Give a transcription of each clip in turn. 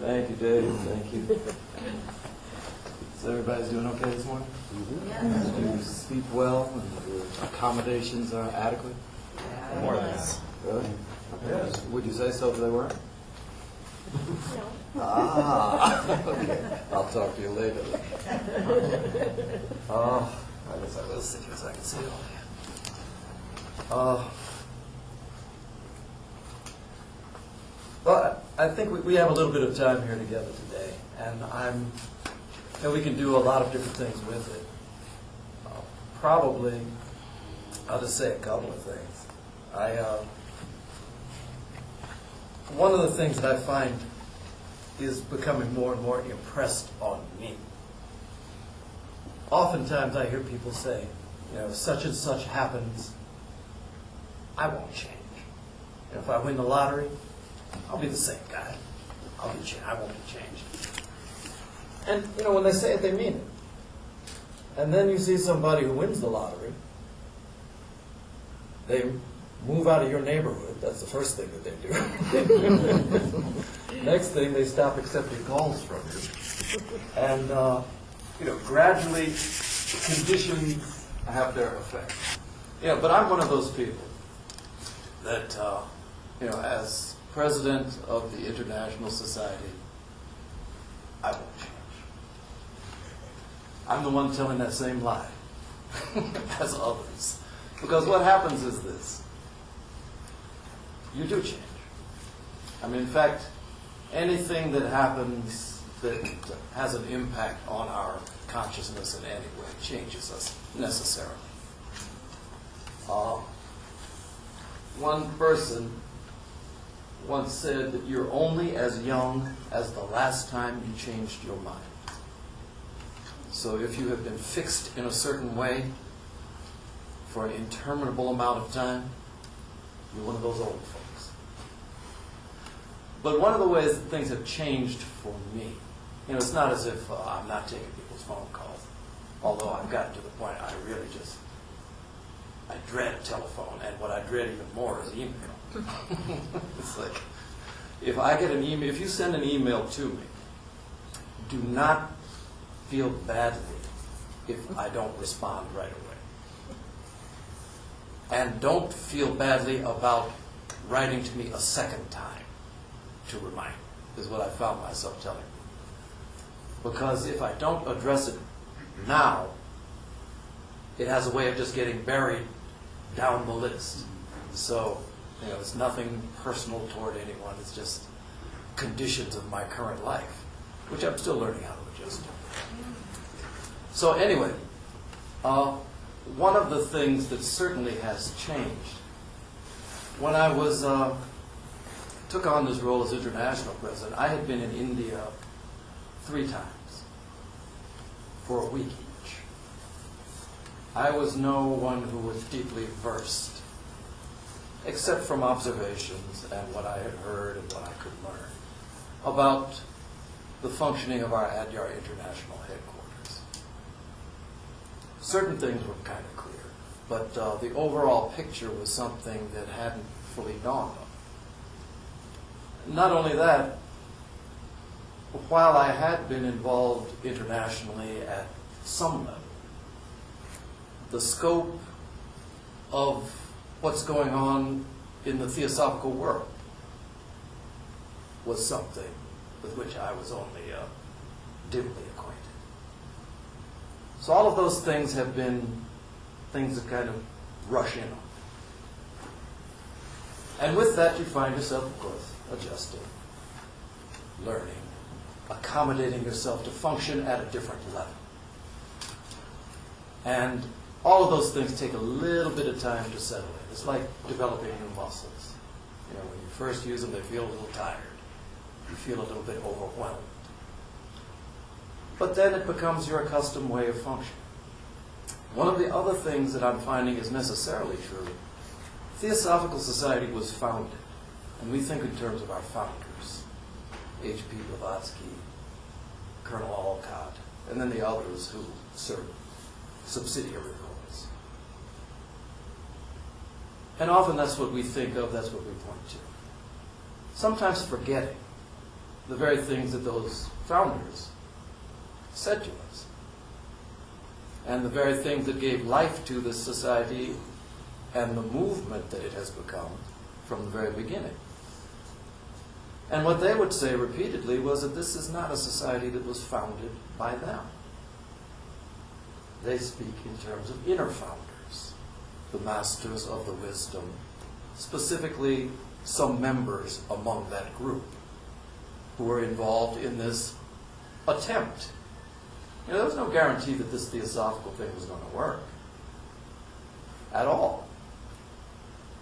Thank you, Dave. Thank you. So everybody's doing okay this morning? Mm-hmm. Do you sleep well and your accommodations are adequate? More or less. Really? Yes. Would you say so if they were? No. Okay. I'll talk to you later. I guess I will sit here so I can see all of you. Well, I think we have a little bit of time here together today, and we can do a lot of different things with it. Probably, I'll just say a couple of things. One of the things that I find is becoming more and more impressed on me. Oftentimes I hear people say, such and such happens, I won't change. If I win the lottery, I'll be the same guy. I won't be changed. And, when they say it, they mean it. And then you see somebody who wins the lottery, they move out of your neighborhood. That's the first thing that they do. Next thing, they stop accepting calls from you. And, gradually conditions have their effect. But I'm one of those people that, as president of the International Society, I won't change. I'm the one telling that same lie as others. Because what happens is this. You do change. In fact, anything that happens that has an impact on our consciousness in any way changes us necessarily. One person once said that you're only as young as the last time you changed your mind. So if you have been fixed in a certain way for an interminable amount of time, you're one of those old folks. But one of the ways that things have changed for me, it's not as if I'm not taking people's phone calls, although I've gotten to the point I dread telephone, and what I dread even more is email. It's like, if I get an email, if you send an email to me, do not feel badly if I don't respond right away. And don't feel badly about writing to me a second time to remind me, is what I found myself telling you. Because if I don't address it now, it has a way of just getting buried down the list. So, it's nothing personal toward anyone. It's just conditions of my current life, which I'm still learning how to adjust to. So anyway, one of the things that certainly has changed, when I took on this role as international president, I had been in India 3 times for a week each. I was no one who was deeply versed, except from observations and what I had heard and what I could learn about the functioning of our Adyar International Headquarters. Certain things were kind of clear, but the overall picture was something that hadn't fully dawned on me. Not only that, while I had been involved internationally at some level, the scope of what's going on in the theosophical world was something with which I was only dimly acquainted. So all of those things have been things that kind of rush in on me. And with that, you find yourself, of course, adjusting, learning, accommodating yourself to function at a different level. And all of those things take a little bit of time to settle in. It's like developing new muscles. When you first use them, they feel a little tired. You feel a little bit overwhelmed. But then it becomes your accustomed way of functioning. One of the other things that I'm finding is necessarily true, Theosophical Society was founded, and we think in terms of our founders, H.P. Blavatsky, Colonel Olcott, and then the others who served subsidiary roles. And often that's what we think of, that's what we point to. Sometimes forgetting the very things that those founders said to us, and the very things that gave life to this society and the movement that it has become from the very beginning. And what they would say repeatedly was that this is not a society that was founded by them. They speak in terms of inner founders, the masters of the wisdom, specifically some members among that group who were involved in this attempt. You know, there was no guarantee that this theosophical thing was going to work at all.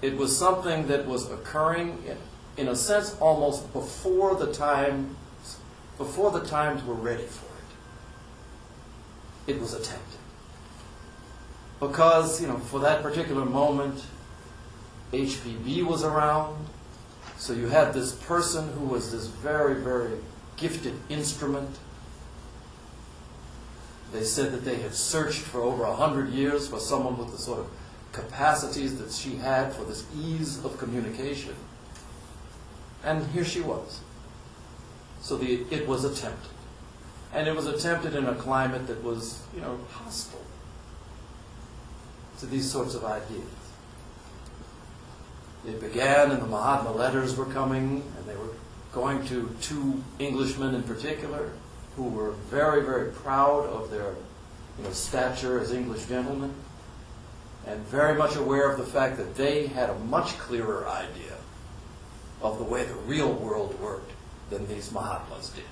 It was something that was occurring in a sense almost before the times were ready for it. It was attempted. Because, for that particular moment, HPB was around, so you had this person who was this very, very gifted instrument. They said that they had searched for over 100 years for someone with the sort of capacities that she had for this ease of communication. And here she was. So it was attempted. And it was attempted in a climate that was, hostile to these sorts of ideas. It began, and the Mahatma letters were coming, and they were going to two Englishmen in particular who were very, very proud of their stature as English gentlemen, and very much aware of the fact that they had a much clearer idea of the way the real world worked than these Mahatmas did,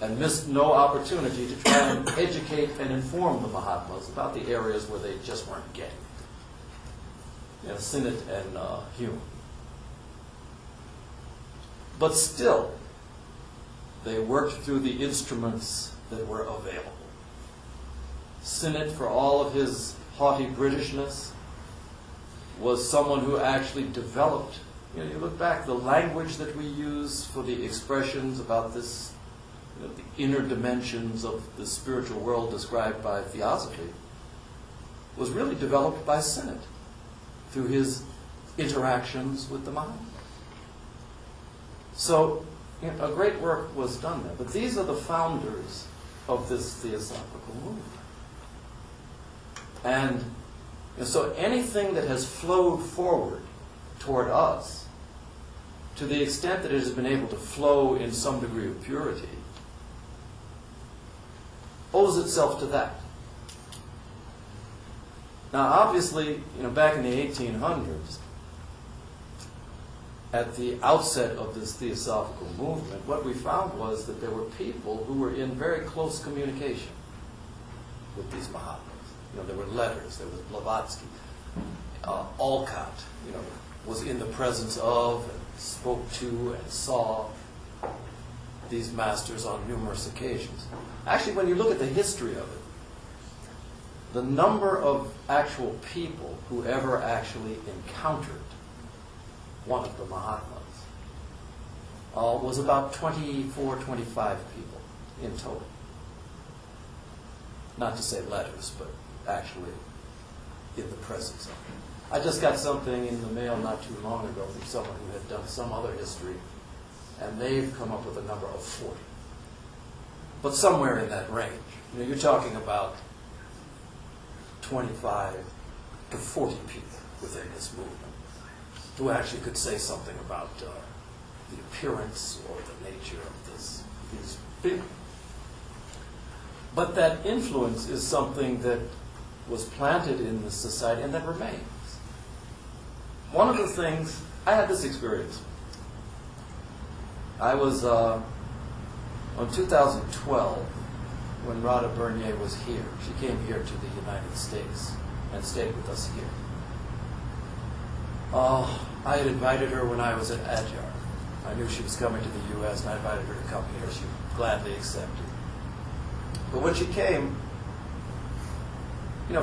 and missed no opportunity to try and educate and inform the Mahatmas about the areas where they just weren't getting it. Sinnett and Hume. But still, they worked through the instruments that were available. Sinnett, for all of his haughty Britishness, was someone who actually developed, you look back, the language that we use for the expressions about this, the inner dimensions of the spiritual world described by theosophy, was really developed by Sinnett through his interactions with the mind. So, a great work was done there. But these are the founders of this theosophical movement. And so anything that has flowed forward toward us, to the extent that it has been able to flow in some degree of purity, owes itself to that. Now, obviously, back in the 1800s, at the outset of this theosophical movement, what we found was that there were people who were in very close communication with these Mahatmas. There were letters. There was Blavatsky. Olcott, was in the presence of and spoke to and saw these masters on numerous occasions. Actually, when you look at the history of it, the number of actual people who ever actually encountered one of the Mahatmas was about 24, 25 people in total. Not to say letters, but actually in the presence of it. I just got something in the mail not too long ago from someone who had done some other history, and they've come up with a number of 40. But somewhere in that range. You're talking about 25 to 40 people within this movement who actually could say something about the appearance or the nature of these people. But that influence is something that was planted in the society and that remains. One of the things, I had this experience. I was, on 2012, when Radha Bernier was here, she came here to the United States and stayed with us here. I had invited her when I was at Adyar. I knew she was coming to the U.S. and I invited her to come here. She gladly accepted. But when she came,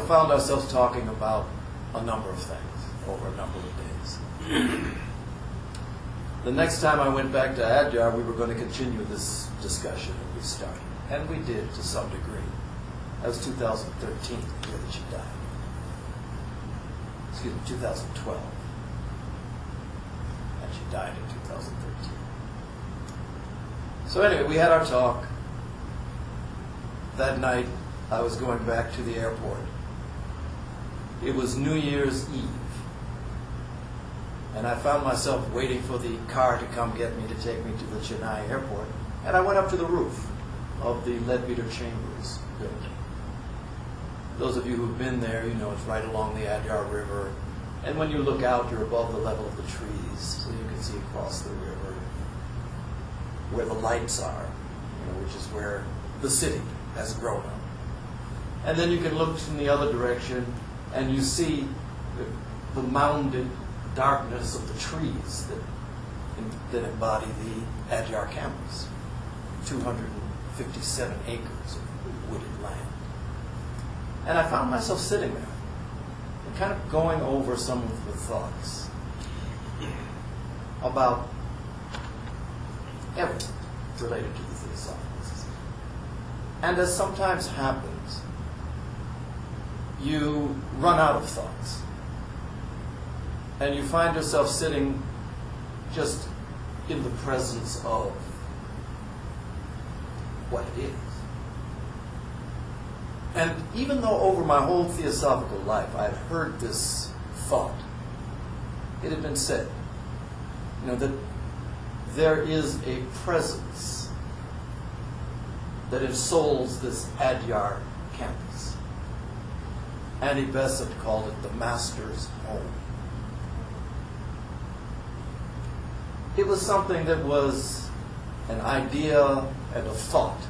found ourselves talking about a number of things over a number of days. The next time I went back to Adyar, we were going to continue this discussion, and we started. And we did to some degree. That was 2013, the year that she died. Excuse me, 2012. And she died in 2013. So anyway, we had our talk. That night, I was going back to the airport. It was New Year's Eve. And I found myself waiting for the car to come get me to take me to the Chennai airport. And I went up to the roof of the Leadbeater Chambers building. Those of you who've been there, you know it's right along the Adyar River. And when you look out, you're above the level of the trees, so you can see across the river where the lights are, which is where the city has grown up. And then you can look in the other direction, and you see the mounded darkness of the trees that embody the Adyar campus, 257 acres of wooded land. And I found myself sitting there and kind of going over some of the thoughts about everything related to the Theosophical Society. And as sometimes happens, you run out of thoughts. And you find yourself sitting just in the presence of what it is. And even though over my whole theosophical life I had heard this thought, it had been said, that there is a presence that ensouls this Adyar campus. Annie Besant called it the Master's home. It was something that was an idea and a thought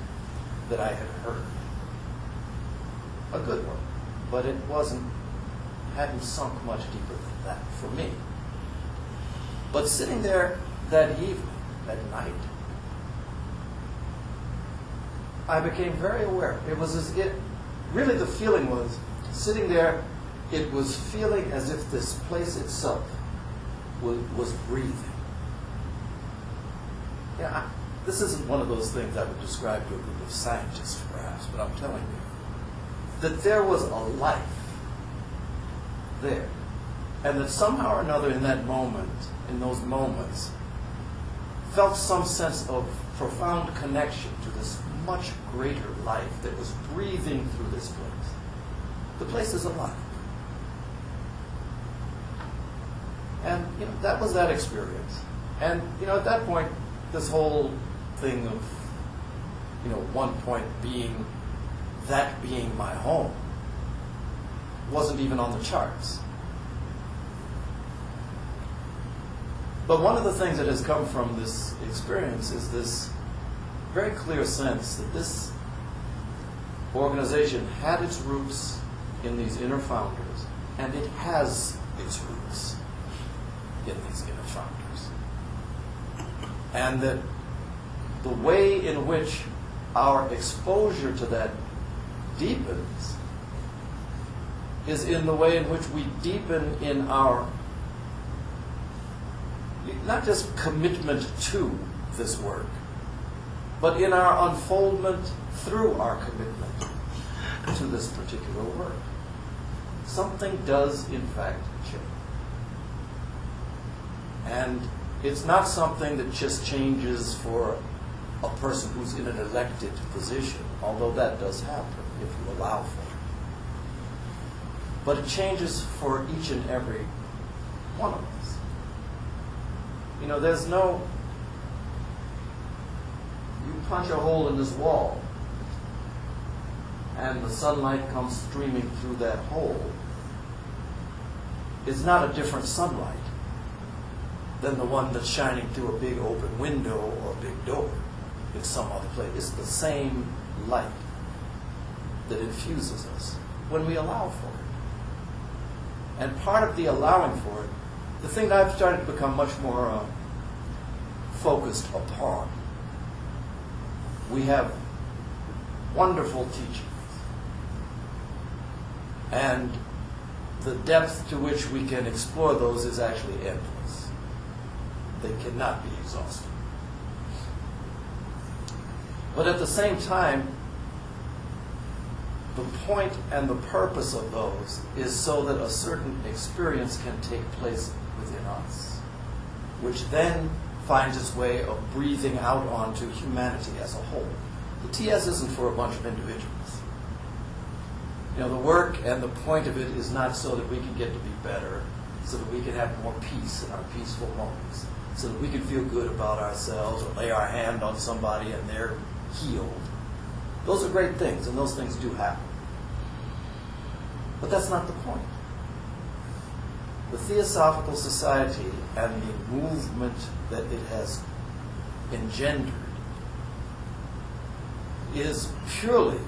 that I had heard. A good one, but it hadn't sunk much deeper than that for me. But sitting there that evening, that night, I became very aware. It was as if, really the feeling was, sitting there, it was feeling as if this place itself was breathing. This isn't one of those things I would describe to a group of scientists, perhaps, but I'm telling you that there was a life there. And that somehow or another in that moment, in those moments, felt some sense of profound connection to this much greater life that was breathing through this place. The place is alive. And that was that experience. And at that point, this whole thing of one point being my home wasn't even on the charts. But one of the things that has come from this experience is this very clear sense that this organization had its roots in these inner founders, and it has its roots in these inner founders. And that the way in which our exposure to that deepens is in the way in which we deepen in our, not just commitment to this work, but in our unfoldment through our commitment to this particular work. Something does, in fact, change. And it's not something that just changes for a person who's in an elected position, although that does happen if you allow for it. But it changes for each and every one of us. There's no, you punch a hole in this wall and the sunlight comes streaming through that hole. It's not a different sunlight than the one that's shining through a big open window or a big door in some other place. It's the same light that infuses us when we allow for it. And part of the allowing for it, the thing that I've started to become much more focused upon, we have wonderful teachings. And the depth to which we can explore those is actually endless. They cannot be exhausted. But at the same time, the point and the purpose of those is so that a certain experience can take place within us, which then finds its way of breathing out onto humanity as a whole. The TS isn't for a bunch of individuals. You know, the work and the point of it is not so that we can get to be better, so that we can have more peace in our peaceful moments, so that we can feel good about ourselves or lay our hand on somebody and they're healed. Those are great things, and those things do happen. But that's not the point. The Theosophical Society and the movement that it has engendered is purely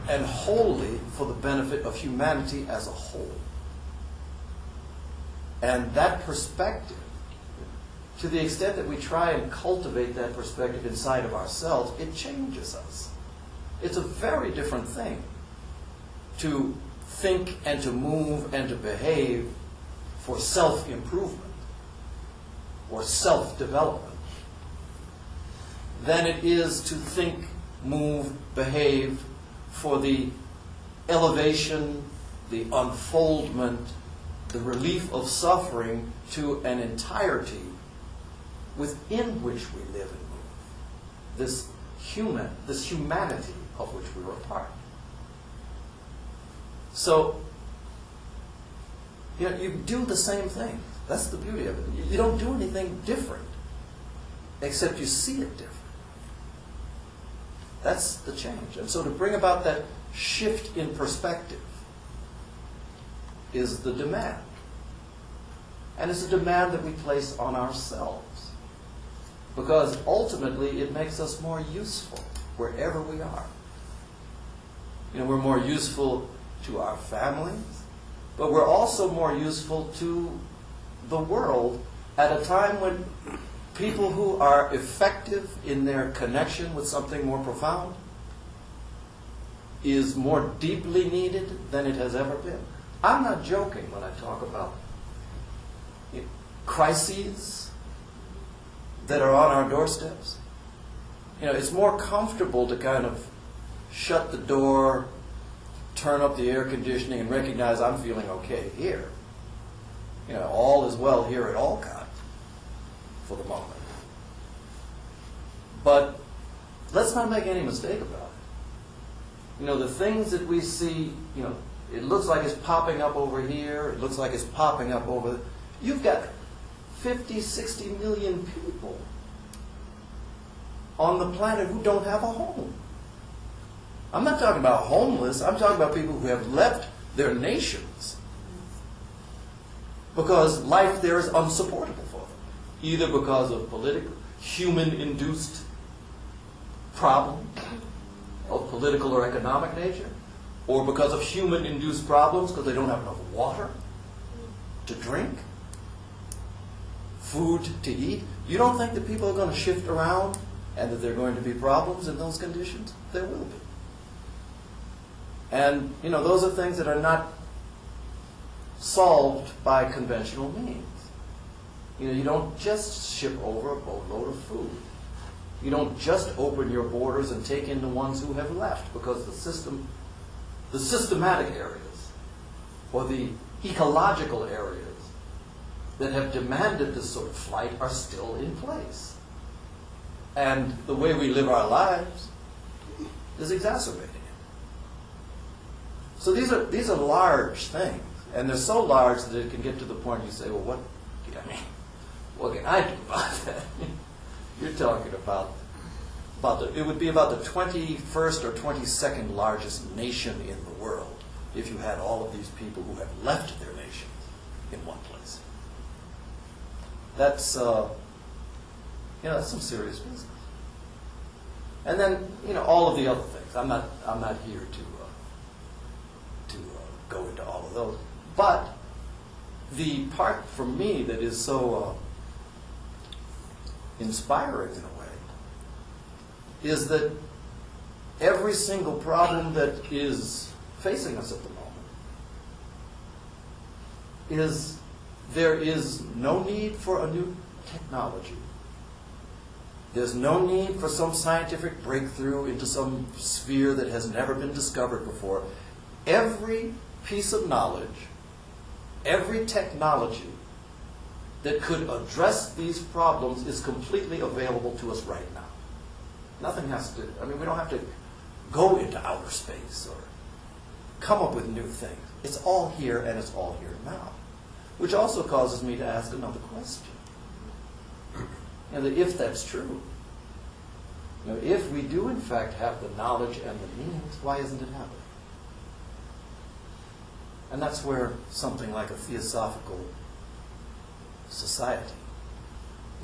and wholly for the benefit of humanity as a whole. And that perspective, to the extent that we try and cultivate that perspective inside of ourselves, it changes us. It's a very different thing to think and to move and to behave for self-improvement or self-development than it is to think, move, behave for the elevation, the unfoldment, the relief of suffering to an entirety within which we live and move. This humanity of which we are a part. So, you know, you do the same thing. That's the beauty of it. You don't do anything different, except you see it different. That's the change. And so to bring about that shift in perspective is the demand. And it's a demand that we place on ourselves. Because ultimately it makes us more useful wherever we are. You know, we're more useful to our families, but we're also more useful to the world at a time when people who are effective in their connection with something more profound is more deeply needed than it has ever been. I'm not joking when I talk about crises that are on our doorsteps. You know, it's more comfortable to kind of shut the door, turn up the air conditioning, and recognize I'm feeling okay here. You know, all is well here at Olcott for the moment. But let's not make any mistake about it. You know, the things that we see, you know, it looks like it's popping up over here, it looks like it's popping up over there. You've got 50, 60 million people on the planet who don't have a home. I'm not talking about homeless, I'm talking about people who have left their nations because life there is unsupportable for them, either because of political, human-induced problems of political or economic nature, or because of human-induced problems because they don't have enough water to drink, food to eat. You don't think that people are going to shift around and that there are going to be problems in those conditions? There will be. And, you know, those are things that are not solved by conventional means. You know, you don't just ship over a boatload of food. You don't just open your borders and take in the ones who have left, because the systematic areas or the ecological areas that have demanded this sort of flight are still in place. And the way we live our lives is exacerbating it. So these are large things, and they're so large that it can get to the point you say, well, what can I do about that? You're talking about it would be about the 21st or 22nd largest nation in the world if you had all of these people who have left their nations in one place. That's that's some serious business. And then, you know, all of the other things. I'm not here to go into all of those. But the part for me that is so inspiring in a way is that every single problem that is facing us at the moment is there is no need for a new technology. There's no need for some scientific breakthrough into some sphere that has never been discovered before. Every piece of knowledge, every technology that could address these problems is completely available to us right now. Nothing has to, we don't have to go into outer space or come up with new things. It's all here and it's all here now. Which also causes me to ask another question. If that's true, if we do in fact have the knowledge and the means, why isn't it happening? And that's where something like a theosophical society,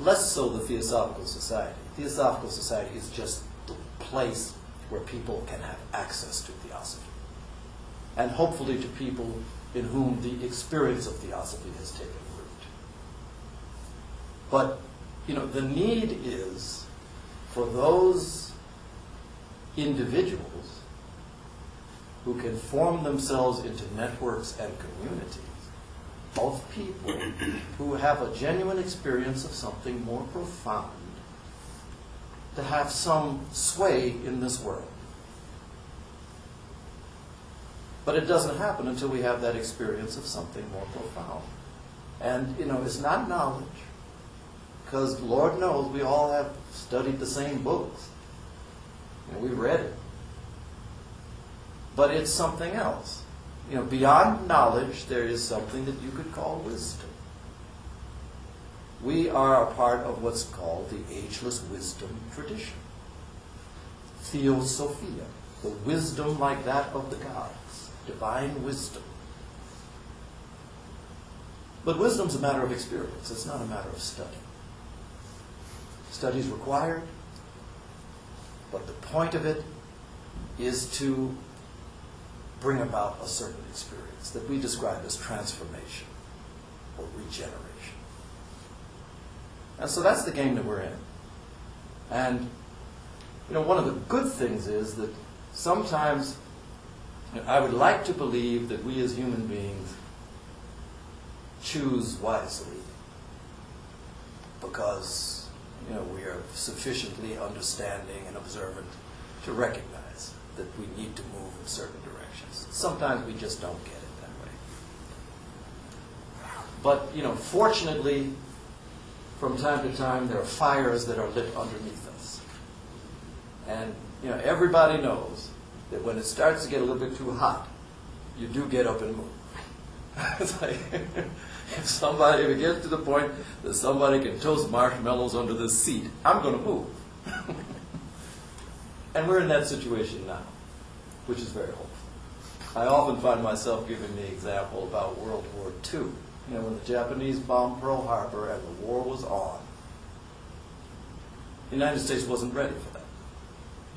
less so the Theosophical Society. Theosophical Society is just the place where people can have access to theosophy. And hopefully to people in whom the experience of theosophy has taken root. But, the need is for those individuals who can form themselves into networks and communities of people who have a genuine experience of something more profound to have some sway in this world. But it doesn't happen until we have that experience of something more profound. And, it's not knowledge, because Lord knows we all have studied the same books. We've read it. But it's something else. Beyond knowledge, there is something that you could call wisdom. We are a part of what's called the ageless wisdom tradition. Theosophia, the wisdom like that of the gods, divine wisdom. But wisdom's a matter of experience. It's not a matter of study. Study's required, but the point of it is to bring about a certain experience that we describe as transformation or regeneration. And so that's the game that we're in. And, one of the good things is that sometimes I would like to believe that we as human beings choose wisely because, we are sufficiently understanding and observant to recognize that we need to move in certain directions. Sometimes we just don't get it that way. But, fortunately, from time to time, there are fires that are lit underneath us. And, everybody knows that when it starts to get a little bit too hot, you do get up and move. It's like, if it gets to the point that somebody can toast marshmallows under this seat, I'm going to move. And we're in that situation now, which is very hopeful. I often find myself giving the example about World War II. When the Japanese bombed Pearl Harbor and the war was on, the United States wasn't ready for that.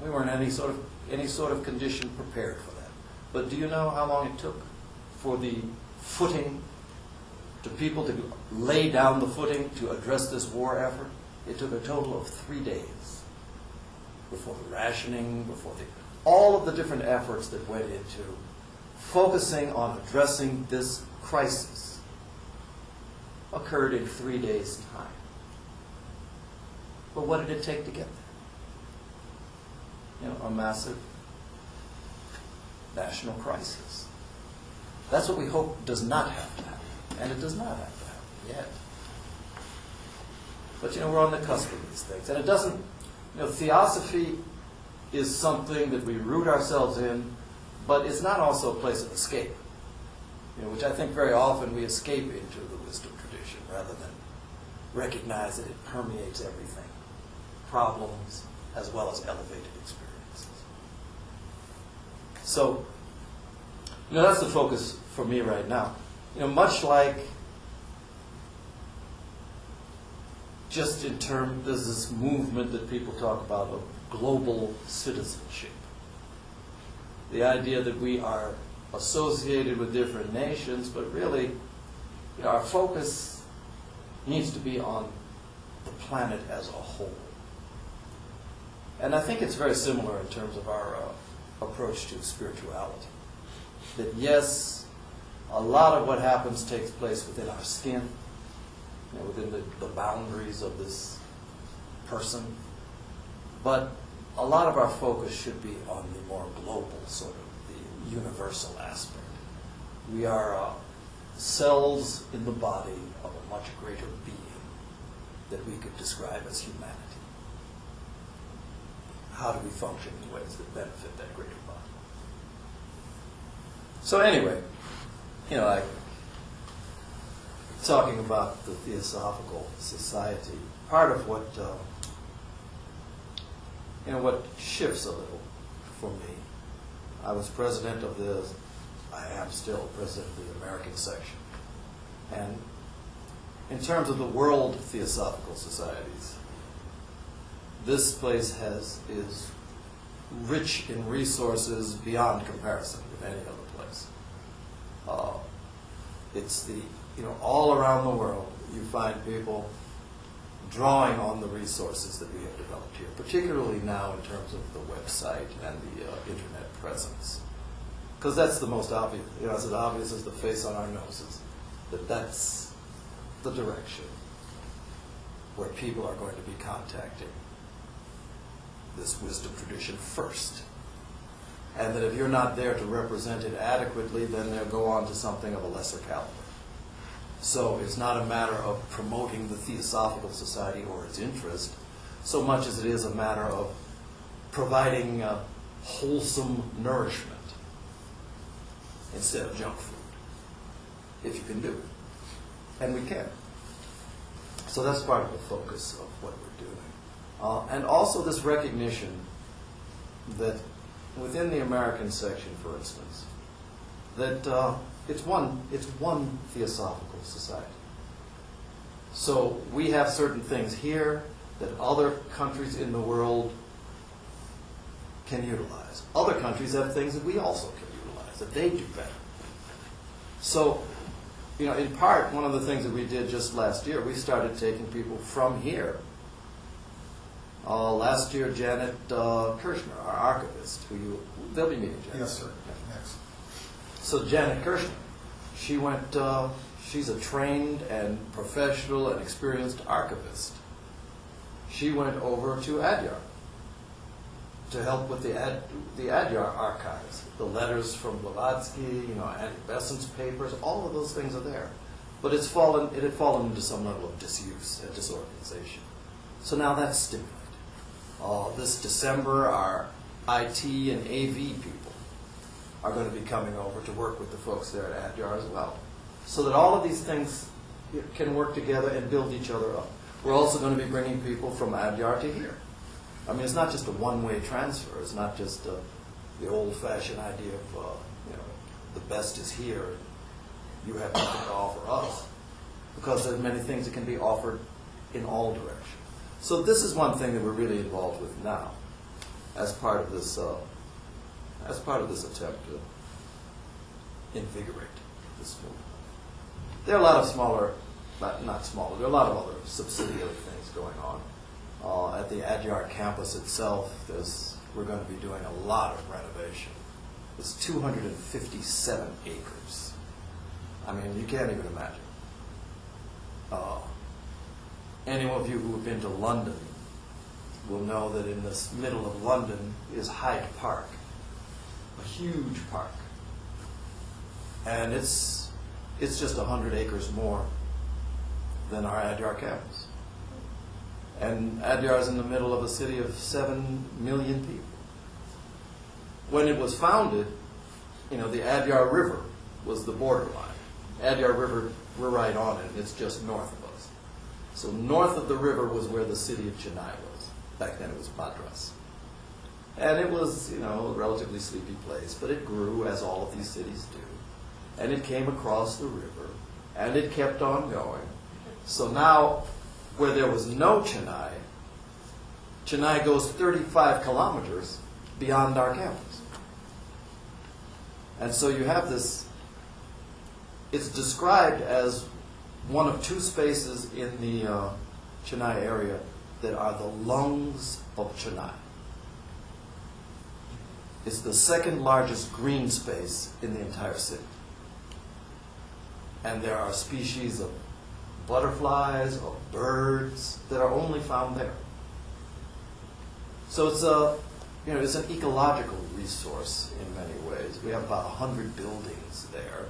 We weren't in any sort of condition prepared for that. But do you know how long it took for the footing, to people to lay down the footing to address this war effort? It took a total of 3 days before the rationing, all of the different efforts that went into focusing on addressing this crisis occurred in 3 days' time. But what did it take to get there? A massive national crisis. That's what we hope does not have to happen. And it does not have to happen yet. But we're on the cusp of these things. And it doesn't, theosophy is something that we root ourselves in, but it's not also a place of escape. Which I think very often we escape into the wisdom tradition rather than recognize that it permeates everything. Problems as well as elevated experiences. So, that's the focus for me right now. Much like just in terms, there's this movement that people talk about of global citizenship. The idea that we are associated with different nations, but really, our focus needs to be on the planet as a whole. And I think it's very similar in terms of our approach to spirituality. That yes, a lot of what happens takes place within our skin, within the boundaries of this person. But a lot of our focus should be on the more global, sort of the universal aspect. We are cells in the body of a much greater being that we could describe as humanity. How do we function in ways that benefit that greater body? So anyway, talking about the Theosophical Society, part of what what shifts a little for me. I was president of I am still president of the American section. And in terms of the world Theosophical Societies, this place is rich in resources beyond comparison with any other place. It's all around the world you find people drawing on the resources that we have developed here, particularly now in terms of the website and the internet presence. Because that's the most obvious, as obvious as the face on our noses, that's the direction where people are going to be contacting this wisdom tradition first. And that if you're not there to represent it adequately, then they'll go on to something of a lesser caliber. So it's not a matter of promoting the Theosophical Society or its interest, so much as it is a matter of providing wholesome nourishment instead of junk food, if you can do it. And we can. So that's part of the focus of what we're doing. And also this recognition that within the American section, for instance, that it's one Theosophical Society. So we have certain things here that other countries in the world can utilize. Other countries have things that we also can utilize, that they do better. So, in part, one of the things that we did just last year, we started taking people from here. Last year, Janet Kirshner, our archivist, they'll be meeting Janet. Yes, sir. Next. So Janet Kirshner, she went, she's a trained and professional and experienced archivist. She went over to Adyar to help with the Adyar archives. The letters from Blavatsky, Andy Besant's papers, all of those things are there. But it had fallen into some level of disuse and disorganization. So now that's stimulated. This December, our IT and AV people are going to be coming over to work with the folks there at Adyar as well. So that all of these things can work together and build each other up. We're also going to be bringing people from Adyar to here. I mean, it's not just a one-way transfer. It's not just the old-fashioned idea of, the best is here, you have nothing to offer us. Because there's many things that can be offered in all directions. So this is one thing that we're really involved with now, as part of this attempt to invigorate this movement. There are a lot of smaller, not smaller, there are a lot of other subsidiary things going on. At the Adyar campus itself, we're going to be doing a lot of renovation. It's 257 acres. I mean, you can't even imagine. Any of you who have been to London will know that in the middle of London is Hyde Park, a huge park. And it's just 100 acres more than our Adyar campus. And Adyar is in the middle of a city of 7 million people. When it was founded, the Adyar River was the borderline. Adyar River, we're right on it, it's just north of us. So north of the river was where the city of Chennai was. Back then it was Madras. And it was, a relatively sleepy place, but it grew as all of these cities do. And it came across the river, and it kept on going. So now, where there was no Chennai, Chennai goes 35 kilometers beyond our campus. And so you have this, it's described as one of two spaces in the Chennai area that are the lungs of Chennai. It's the second largest green space in the entire city. And there are species of butterflies, of birds that are only found there. So it's an ecological resource in many ways. We have about 100 buildings there.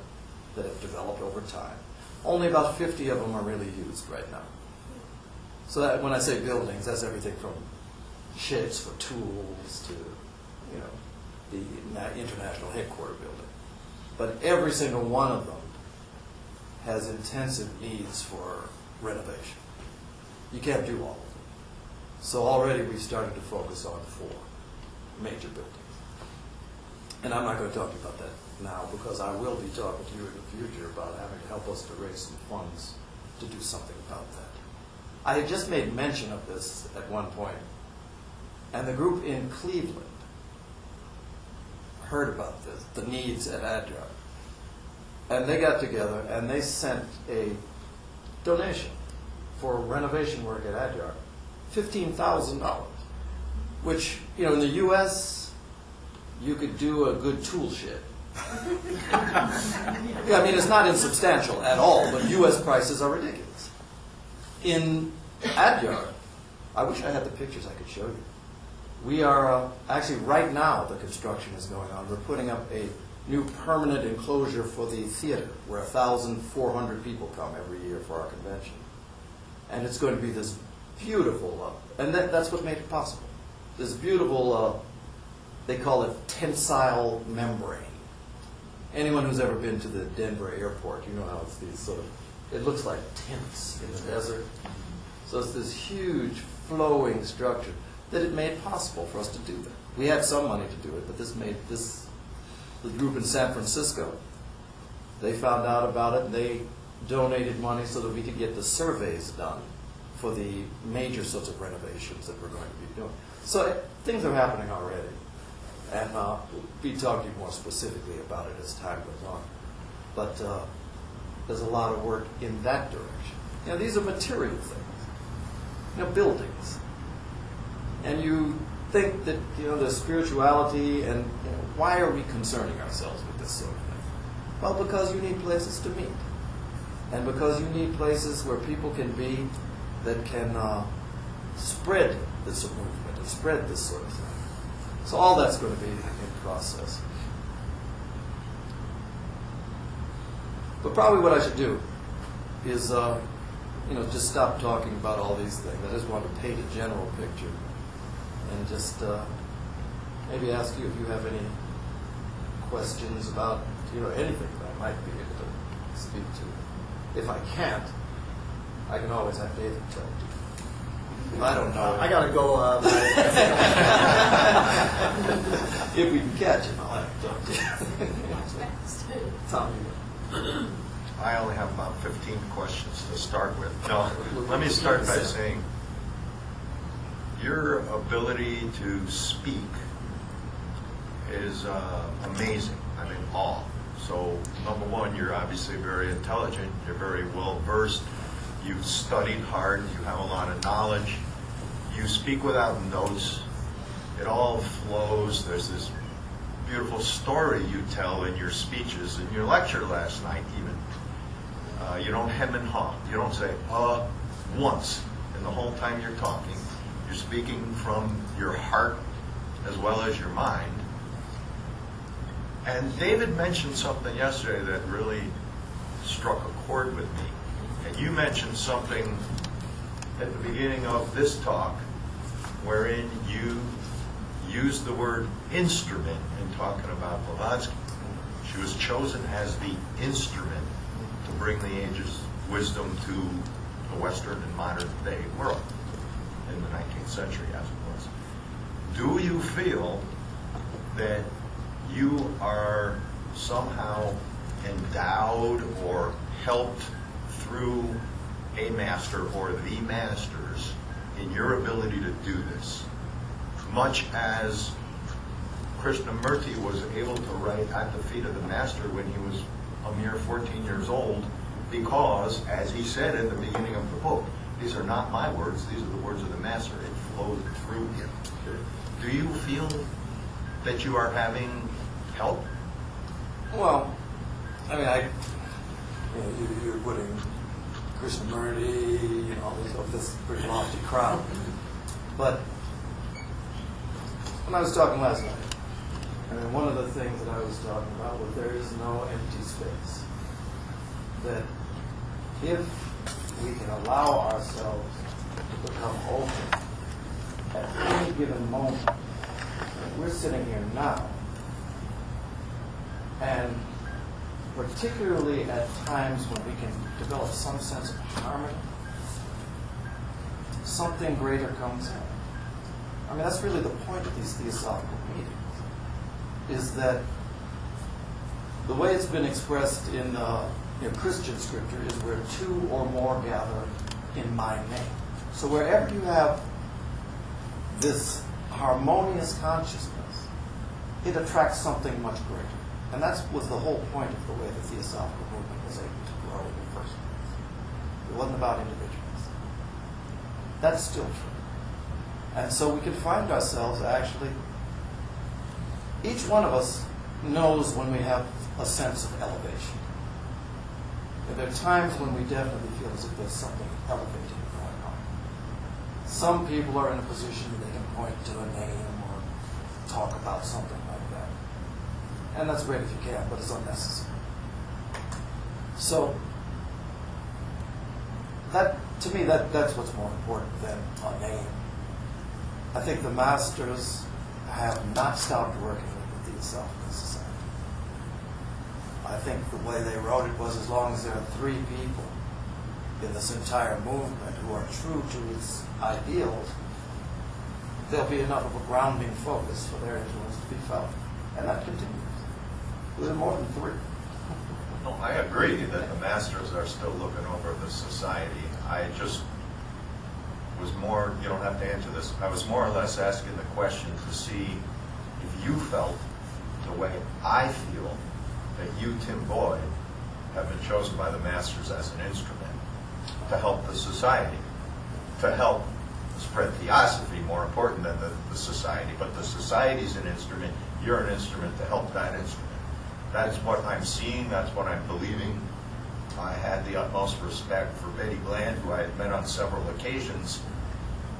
that have developed over time. Only about 50 of them are really used right now. So that when I say buildings, that's everything from sheds for tools to, the international headquarter building. But every single one of them has intensive needs for renovation. You can't do all of them. So already we've started to focus on 4 major buildings. And I'm not going to talk to you about that now because I will be talking to you in the future about having to help us to raise some funds to do something about that. I had just made mention of this at one point, and the group in Cleveland heard about this, the needs at Adyar. And they got together and they sent a donation for renovation work at Adyar, $15,000, which, in the U.S., you could do a good tool shed. Yeah, I mean, it's not insubstantial at all, but U.S. prices are ridiculous. In Adyar, I wish I had the pictures I could show you. We are, actually right now the construction is going on. We're putting up a new permanent enclosure for the theater where 1,400 people come every year for our convention. And it's going to be this beautiful, and that's what made it possible. This beautiful, they call it tensile membrane. Anyone who's ever been to the Denver airport, you know how it's these sort of, it looks like tents in the desert. So it's this huge flowing structure that it made possible for us to do that. We had some money to do it, but the group in San Francisco, they found out about it and they donated money so that we could get the surveys done for the major sorts of renovations that we're going to be doing. So things are happening already. And we'll be talking more specifically about it as time goes on. But there's a lot of work in that direction. These are material things. Buildings. And you think that, there's spirituality and why are we concerning ourselves with this sort of thing? Well, because you need places to meet. And because you need places where people can be that can spread this movement and spread this sort of thing. So all that's going to be in process. But probably what I should do is, just stop talking about all these things. I just want to paint a general picture and just maybe ask you if you have any questions about, anything that I might be able to speak to. If I can't, I can always have David talk to you. I don't know. I gotta go. If we can catch him, I'll have to talk to you. Tommy. I only have about 15 questions to start with. No, let me start by saying your ability to speak is amazing. I'm in awe. So, number one, you're obviously very intelligent. You're very well versed. You've studied hard. You have a lot of knowledge. You speak without notes. It all flows. There's this beautiful story you tell in your speeches, in your lecture last night even. You don't hem and haw. You don't say, once. And the whole time you're talking, you're speaking from your heart as well as your mind. And David mentioned something yesterday that really struck a chord with me. And you mentioned something at the beginning of this talk wherein you used the word instrument in talking about Blavatsky. She was chosen as the instrument to bring the age's wisdom to the Western and modern day world in the 19th century, as it was. Do you feel that you are somehow endowed or helped through a master or the masters in your ability to do this, much as Krishnamurti was able to write at the feet of the master when he was a mere 14 years old, because, as he said in the beginning of the book, these are not my words, these are the words of the master. It flowed through him. Do you feel that you are having help? Well, I mean, you're putting Krishnamurti, all this pretty lofty crowd. But when I was talking last night, I mean, one of the things that I was talking about was there is no empty space. that if we can allow ourselves to become open at any given moment, we're sitting here now, and particularly at times when we can develop some sense of harmony, something greater comes in. I mean, that's really the point of these theosophical meetings, is that the way it's been expressed in Christian scripture is where two or more gather in my name. So wherever you have this harmonious consciousness, it attracts something much greater. And that was the whole point of the way the theosophical movement was able to grow in the first place. It wasn't about individuals. That's still true. And so we can find ourselves actually, each one of us knows when we have a sense of elevation. And there are times when we definitely feel as if there's something elevating going on. Some people are in a position that they can point to a name or talk about something like that. And that's great if you can, but it's unnecessary. So, that, to me, that's what's more important than a name. I think the masters have not stopped working with the Theosophical Society. I think the way they wrote it was, as long as there are 3 people in this entire movement who are true to its ideals, there'll be enough of a grounding focus for their influence to be felt. And that continues. There more than 3. No, I agree that the masters are still looking over the society. I just was more, you don't have to answer this, I was more or less asking the question to see if you felt the way I feel that you, Tim Boyd, have been chosen by the masters as an instrument to help the society, to help spread theosophy, more important than the society. But the society's an instrument, you're an instrument to help that instrument. That's what I'm seeing, that's what I'm believing. I had the utmost respect for Betty Bland, who I had met on several occasions.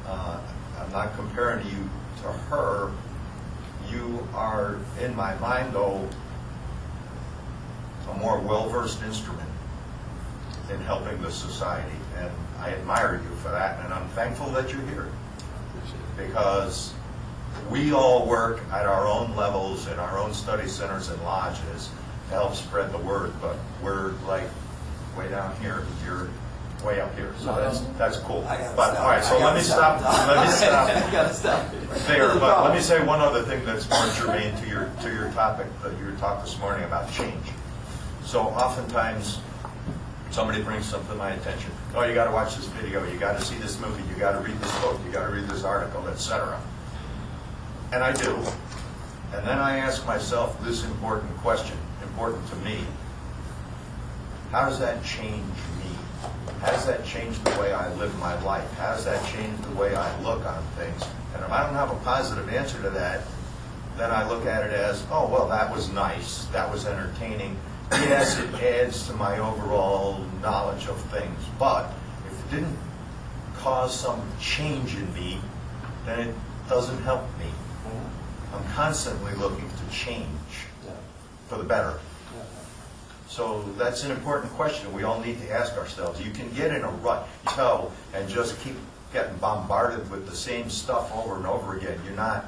I'm not comparing you to her. You are, in my mind, though, a more well-versed instrument in helping the society. And I admire you for that, and I'm thankful that you're here. Because we all work at our own levels in our own study centers and lodges to help spread the word, but we're like way down here, you're way up here, so that's cool. But all right, so let me stop. You gotta stop There, but let me say one other thing that's more germane to your topic, your talk this morning about change. So oftentimes somebody brings something to my attention. Oh, you got to watch this video. You got to see this movie. You got to read this book. You got to read this article, etc. And I do. And then I ask myself this important question, important to me. How does that change me? How does that change the way I live my life? How does that change the way I look on things? And if I don't have a positive answer to that, then I look at it as, oh, well, that was nice. That was entertaining. Yes, it adds to my overall knowledge of things. But if it didn't cause some change in me, then it doesn't help me. I'm constantly looking to change for the better. So that's an important question we all need to ask ourselves. You can get in a rut, and just keep getting bombarded with the same stuff over and over again. You're not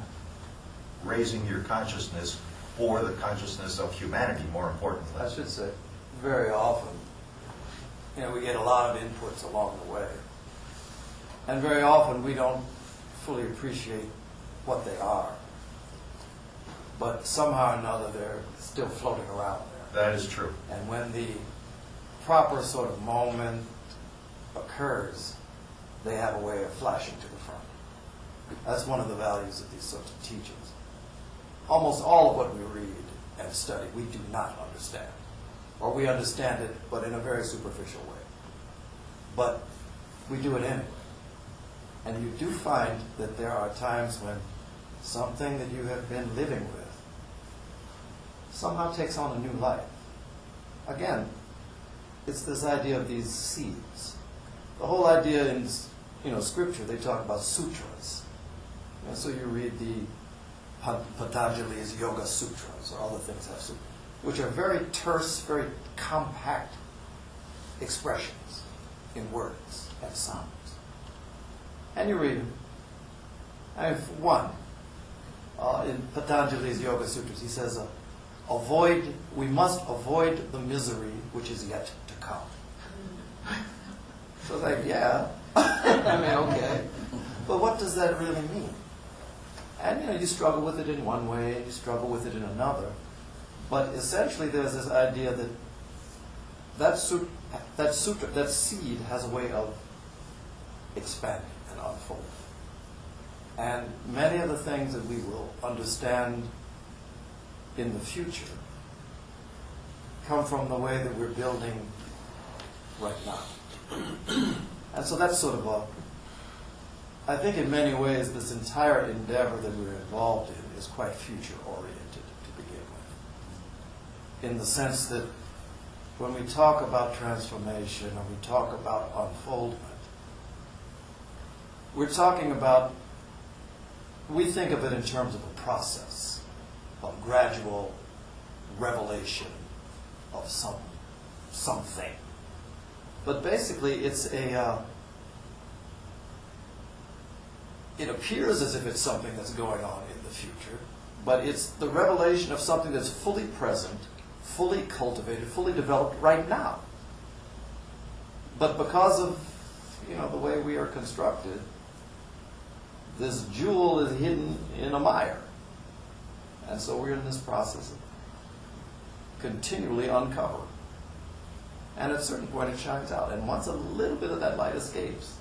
raising your consciousness for the consciousness of humanity, more importantly. I should say, very often, we get a lot of inputs along the way. And very often we don't fully appreciate what they are. But somehow or another they're still floating around there. That is true. And when the proper sort of moment occurs, they have a way of flashing to the front. That's one of the values of these sorts of teachings. Almost all of what we read and study, we do not understand. Or we understand it, but in a very superficial way. But we do it anyway. And you do find that there are times when something that you have been living with somehow takes on a new life. Again, it's this idea of these seeds. The whole idea in Scripture, they talk about sutras. So you read the Patanjali's Yoga Sutras, or other things have sutras, which are very terse, very compact expressions in words and sounds. And you read them. I have one. In Patanjali's Yoga Sutras, he says, we must avoid the misery which is yet to come. So it's like, yeah, I mean, okay. But what does that really mean? And you struggle with it in one way, you struggle with it in another. But essentially there's this idea that that seed has a way of expanding and unfolding. And many of the things that we will understand in the future come from the way that we're building right now. And so that's sort of I think in many ways this entire endeavor that we're involved in is quite future-oriented to begin with. In the sense that when we talk about transformation or we talk about unfoldment, we're talking about, we think of it in terms of a process, of gradual revelation of something. But basically it's it appears as if it's something that's going on in the future, but it's the revelation of something that's fully present, fully cultivated, fully developed right now. But because of the way we are constructed, this jewel is hidden in a mire. And so we're in this process of continually uncovering. And at a certain point it shines out. And once a little bit of that light escapes,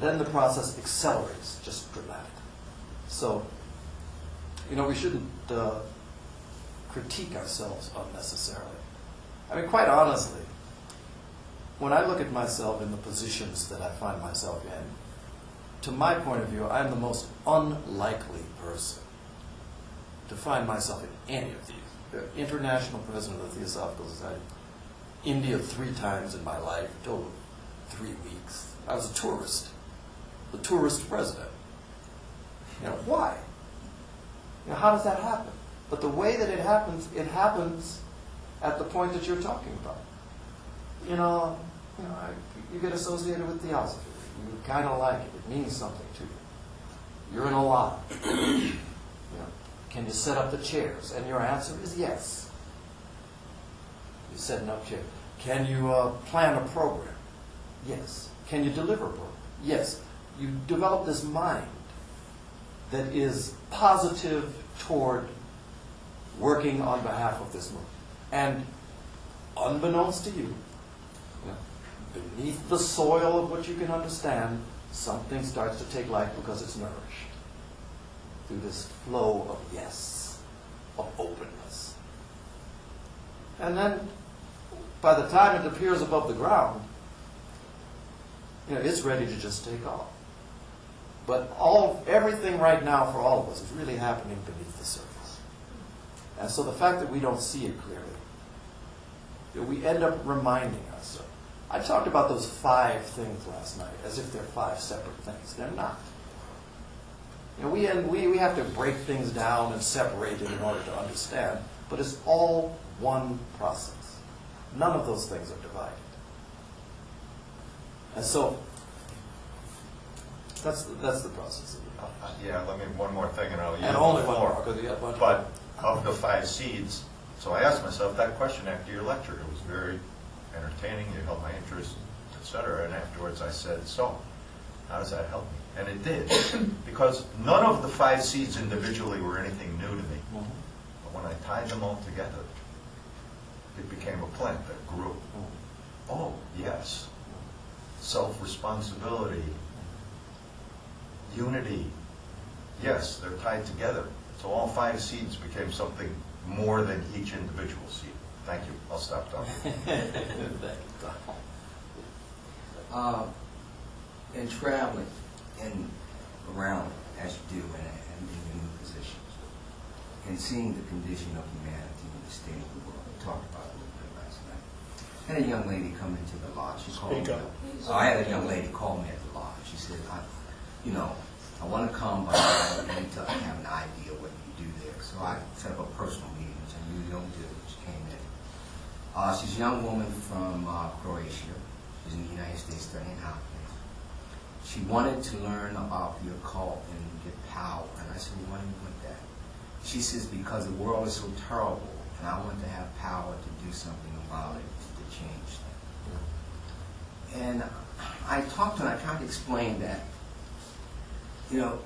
then the process accelerates just dramatically. So, we shouldn't critique ourselves unnecessarily. I mean, quite honestly, when I look at myself in the positions that I find myself in, to my point of view, I'm the most unlikely person to find myself in any of these. The International President of the Theosophical Society, India 3 times in my life, total 3 weeks. I was a tourist, the tourist president. Why? How does that happen? But the way that it happens at the point that you're talking about. You get associated with theosophy. You kind of like it. It means something to you. You're in a lot. Can you set up the chairs? And your answer is yes. You're setting up chairs. Can you plan a program? Yes. Can you deliver a program? Yes. You develop this mind that is positive toward working on behalf of this movement. And unbeknownst to you, beneath the soil of what you can understand, something starts to take life because it's nourished through this flow of yes, of openness. And then, by the time it appears above the ground, it's ready to just take off. But everything right now for all of us is really happening beneath the surface. And so the fact that we don't see it clearly, we end up reminding ourselves. I talked about those 5 things last night as if they're 5 separate things. They're not. We have to break things down and separate it in order to understand, but it's all one process. None of those things are divided. And so that's the process. Yeah, let me, one more thing and I'll use And only the one floor. more, because you have a bunch But of the 5 seeds, so I asked myself that question after your lecture. It was very entertaining, you held my interest, etc. And afterwards I said, so, how does that help me? And it did, because none of the 5 seeds individually were anything new to me. Mhm. But when I tied them all together, it became a plant that grew. Oh, yes. Self-responsibility, unity. Yes, they're tied together. So all 5 seeds became something more than each individual seed. Thank you. I'll stop talking. In traveling and around as you do and being in new positions and seeing the condition of humanity and the state of the world, we talked about it a little bit last night. I had a young lady come into the lodge. She called me. I had a young lady call me at the lodge. She said, I want to come, but I need to have an idea what you do there. So I set up a personal meeting, which I usually don't do. She came in. She's a young woman from Croatia. She's in the United States studying Hopkins. She wanted to learn about the occult and get power. And I said, well, why do you want that? She says, because the world is so terrible, and I want to have power to do something about it, to change things. And I talked to her, and I tried to explain that, you know,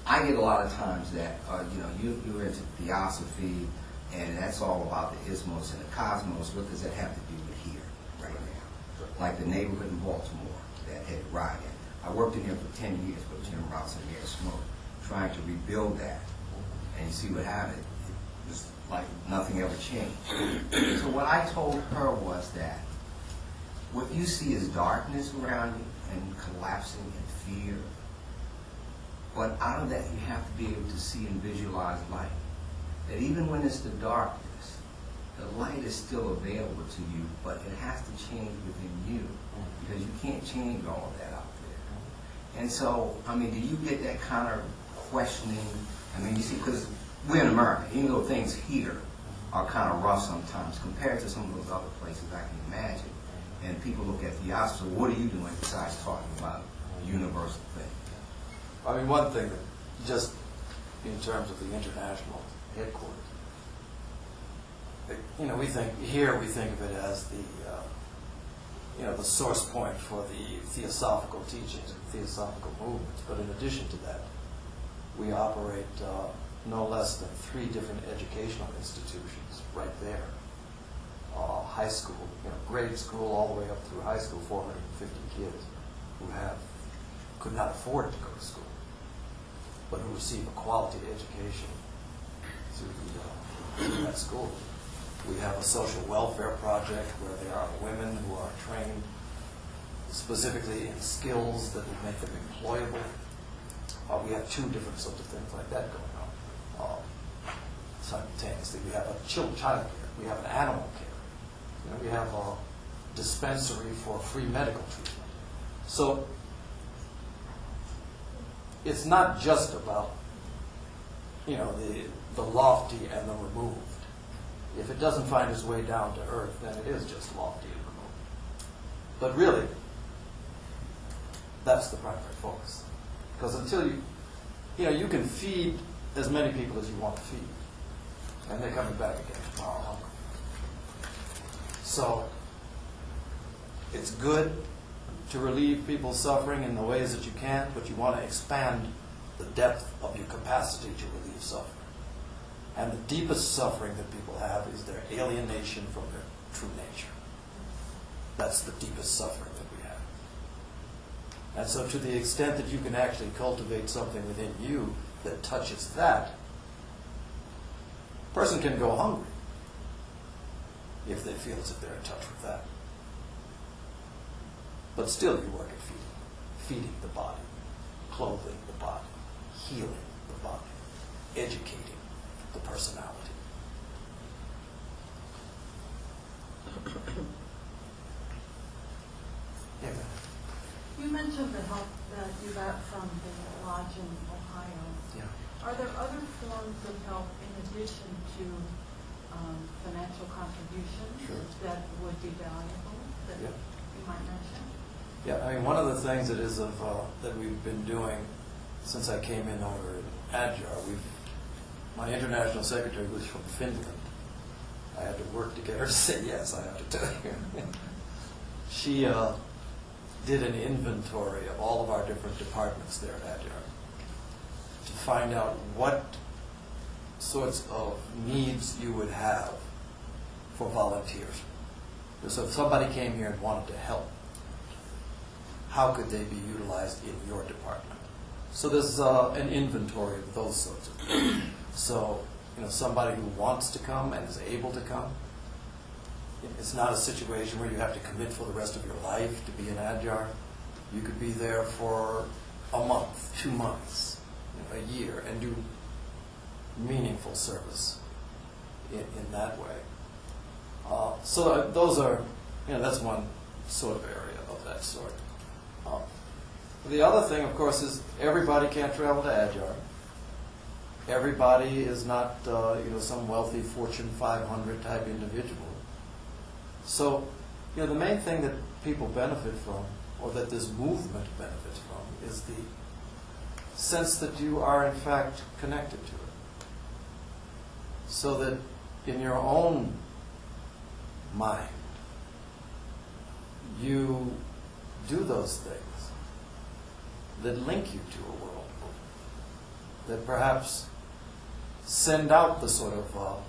I get a lot of times that, you're into theosophy, and that's all about the ismos and the cosmos. What does that have to do with here, right now? Like the neighborhood in Baltimore that had rioted. I worked in here for 10 years with Jim Rouse and Mayor Smoke, trying to rebuild that. And you see what happened. It was like nothing ever changed. So what I told her was that what you see is darkness around you and collapsing and fear. But out of that, you have to be able to see and visualize light. That even when it's the darkness, the light is still available to you, but it has to change within you, because you can't change all of that out there. And so, I mean, do you get that kind of questioning? I mean, you see, because we're in America, even though things here are kind of rough sometimes compared to some of those other places I can imagine. And people look at the opposite. What are you doing besides talking about universal things? I mean, one thing that just in terms of the international headquarters, we think of it as the, the source point for the theosophical teachings and theosophical movements. But in addition to that, we operate no less than 3 different educational institutions right there. High school, grade school all the way up through high school, 450 kids who could not afford to go to school, but who receive a quality education through that school. We have a social welfare project where there are women who are trained specifically in skills that will make them employable. We have 2 different sorts of things like that going on simultaneously. We have a child care. We have an animal care. We have a dispensary for free medical treatment. So it's not just about, the lofty and the removed. If it doesn't find its way down to earth, then it is just lofty and removed. But really, that's the primary focus. Because until you can feed as many people as you want to feed, and they're coming back again tomorrow hungry. So it's good to relieve people's suffering in the ways that you can, but you want to expand the depth of your capacity to relieve suffering. And the deepest suffering that people have is their alienation from their true nature. That's the deepest suffering that we have. And so to the extent that you can actually cultivate something within you that touches that, a person can go hungry if they feel as if they're in touch with that. But still you work at feeding the body, clothing the body, healing the body, educating the personality. Yeah. You mentioned the help that you got from the lodge in Ohio. Yeah. Are there other forms of help in addition to financial contributions Sure. that would be valuable that Yeah. you might mention? Yeah, I mean, one of the things that is that we've been doing since I came in over in Adyar, my international secretary was from Finland. I had to work to get her to say yes, I have to tell you. She did an inventory of all of our different departments there at Adyar to find out what sorts of needs you would have for volunteers. So if somebody came here and wanted to help, how could they be utilized in your department? So there's an inventory of those sorts of things. So, somebody who wants to come and is able to come, it's not a situation where you have to commit for the rest of your life to be an Adyar. You could be there for a month, 2 months, a year, and do meaningful service in that way. So those are, that's one sort of area of that sort. The other thing, of course, is everybody can't travel to Adyar. Everybody is not, some wealthy Fortune 500 type individual. So, the main thing that people benefit from, or that this movement benefits from, is the sense that you are in fact connected to it. So that in your own mind, you do those things that link you to a world, that perhaps send out the sort of,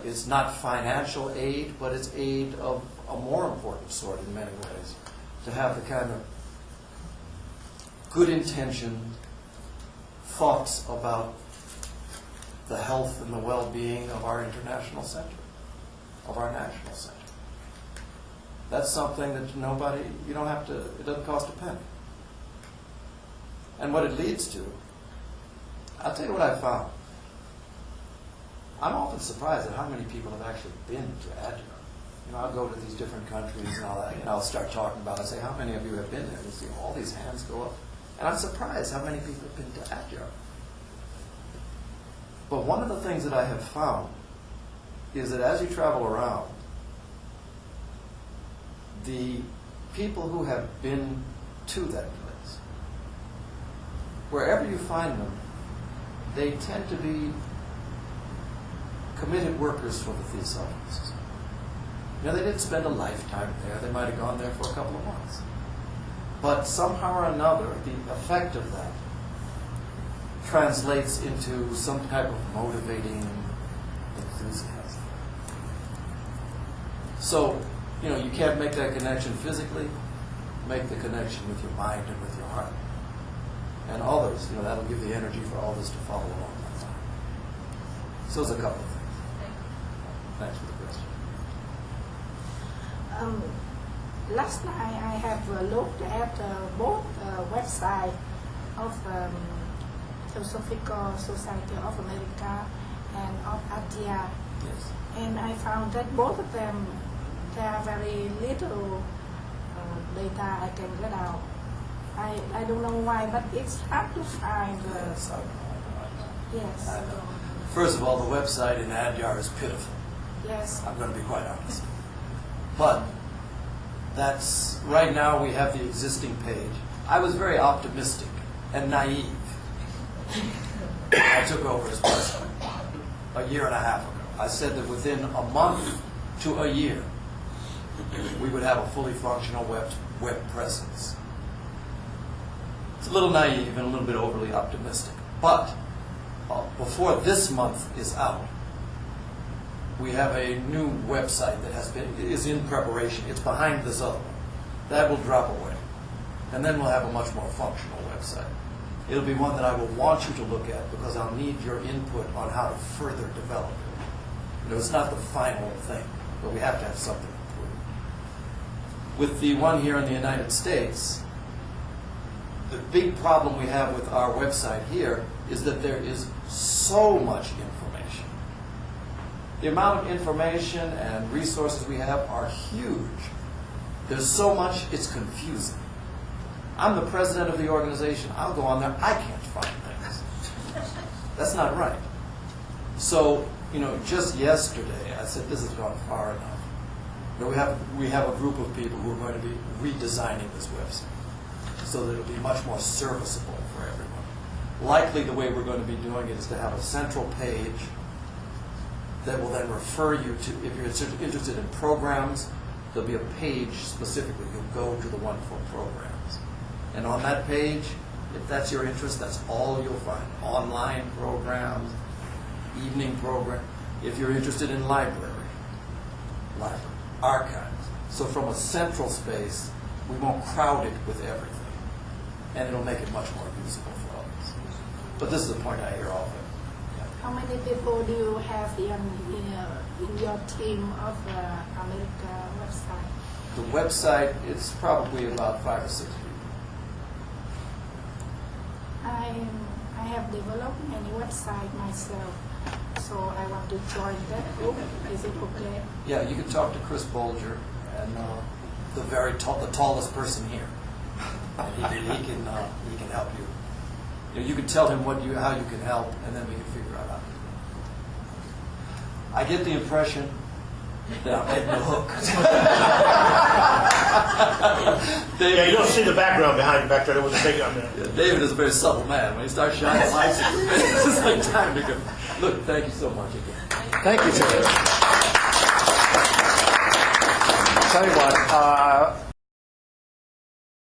it's not financial aid, but it's aid of a more important sort in many ways, to have the kind of good intentioned thoughts about the health and the well-being of our international center, of our national center. That's something that it doesn't cost a penny. And what it leads to, I'll tell you what I found. I'm often surprised at how many people have actually been to Adyar. I'll go to these different countries and I'll start talking about it. I say, how many of you have been there? And you see all these hands go up. And I'm surprised how many people have been to Adyar. But one of the things that I have found is that as you travel around, the people who have been to that place, wherever you find them, they tend to be committed workers for the Theosophists. They didn't spend a lifetime there. They might have gone there for a couple of months. But somehow or another, the effect of that translates into some type of motivating enthusiasm. So, you can't make that connection physically. Make the connection with your mind and with your heart. And others, that'll give the energy for all this to follow along that line. So there's a couple of things. Thanks for the question. Last night I have looked at both website of Theosophical Society of America and of Adyar. Yes. And I found that both of them, there are very little data I can get out. I don't know why, but it's hard to find. Yes, I know. Yes. I know. First of all, the website in Adyar is pitiful. Yes. I'm going to be quite honest. But that's, right now we have the existing page. I was very optimistic and naive. I took over as president a year and a half ago. I said that within a month to a year, we would have a fully functional web presence. It's a little naive and a little bit overly optimistic. But before this month is out, we have a new website that is in preparation. It's behind this other one. That will drop away. And then we'll have a much more functional website. It'll be one that I will want you to look at because I'll need your input on how to further develop it. It's not the final thing, but we have to have something improved. With the one here in the United States, the big problem we have with our website here is that there is so much information. The amount of information and resources we have are huge. There's so much, it's confusing. I'm the president of the organization. I'll go on there. I can't find things. That's not right. So, just yesterday, I said, this has gone far enough. We have a group of people who are going to be redesigning this website so that it'll be much more serviceable for everyone. Likely the way we're going to be doing it is to have a central page that will then refer you to, if you're interested in programs, there'll be a page specifically. You'll go to the one for programs. And on that page, if that's your interest, that's all you'll find. Online programs, evening program. If you're interested in library, archives. So from a central space, we won't crowd it with everything. And it'll make it much more usable for others. But this is a point I hear often. How many people do you have in your team of the America website? The website, it's probably about 5 or 6 people. I have developed many websites myself, so I want to join that group. Is it okay? Yeah, you can talk to Chris Bolger, and the tallest person here. And he can help you. You can tell him how you can help, and then we can figure out how to do it. I get the impression Now, hit the hook. Yeah, you don't see the background behind you back there. There was a big on there. Yeah, David is a very subtle man. When he starts shining lights in your face, it's like time to go. Look, thank you so much again. Thank you, sir. Tell you what,